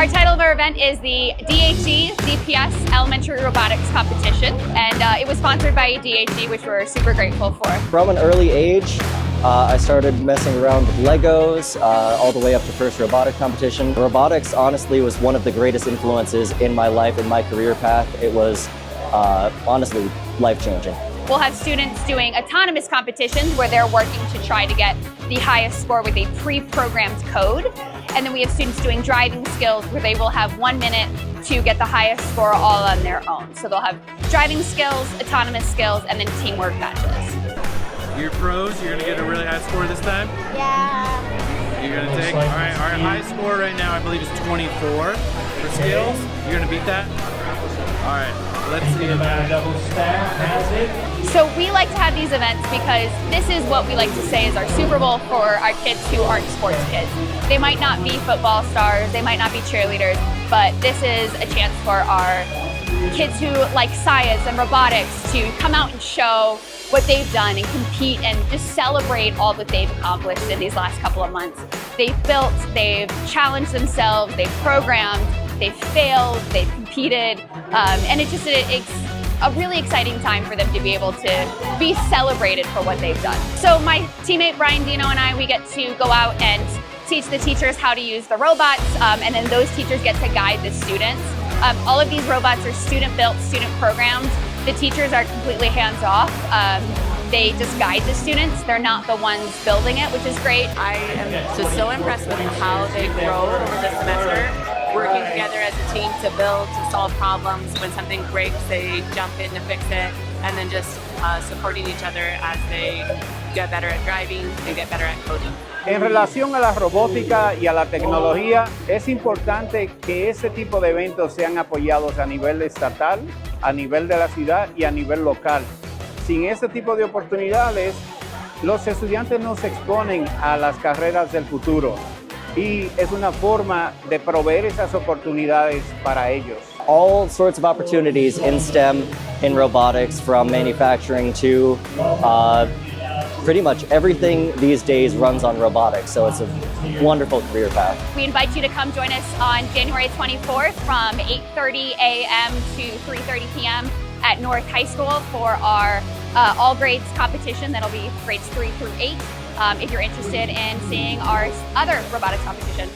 Our title of our event is the DHE DPS Elementary Robotics Competition, and it was sponsored by DHE, which we're super grateful for. From an early age, I started messing around with Legos all the way up to first robotic competition. Robotics honestly was one of the greatest influences in my life, in my career path. It was honestly life-changing. We'll have students doing autonomous competitions where they're working to try to get the highest score with a pre-programmed code. And then we have students doing driving skills where they will have 1 minute to get the highest score all on their own. So they'll have driving skills, autonomous skills, and then teamwork matches. You're pros, you're gonna get a really high score this time? Yeah. You're gonna take, all right, our high score right now I believe is 24 for skills. You're gonna beat that? All right, let's see if double stack has it. So we like to have these events because this is what we like to say is our Super Bowl for our kids who aren't sports kids. They might not be football stars, they might not be cheerleaders, but this is a chance for our kids who like science and robotics to come out and show what they've done and compete and just celebrate all that they've accomplished in these last couple of months. They've built, they've challenged themselves, they've programmed, they've failed, they've competed, and it's a really exciting time for them to be able to be celebrated for what they've done. So my teammate Brian Dino and I, we get to go out and teach the teachers how to use the robots, and then those teachers get to guide the students. All of these robots are student-built, student-programmed. The teachers are completely hands-off. They just guide the students. They're not the ones building it, which is great. I am just so impressed with how they grow over the semester, working together as a team to build, to solve problems. When something breaks, they jump in to fix it, and then just supporting each other as they get better at driving and get better at coding. En relación a la robótica y a la tecnología, es importante que ese tipo de eventos sean apoyados a nivel estatal, a nivel de la ciudad y a nivel local. Sin ese tipo de oportunidades, los estudiantes no se exponen a las carreras del futuro y es una forma de proveer esas oportunidades para ellos. All sorts of opportunities in STEM, in robotics, from manufacturing to pretty much everything these days runs on robotics, so it's a wonderful career path. We invite you to come join us on January 24th from 8:30 a.m. to 3:30 p.m. at North High School for our all grades competition. That'll be grades 3 through 8 if you're interested in seeing our other robotics competition.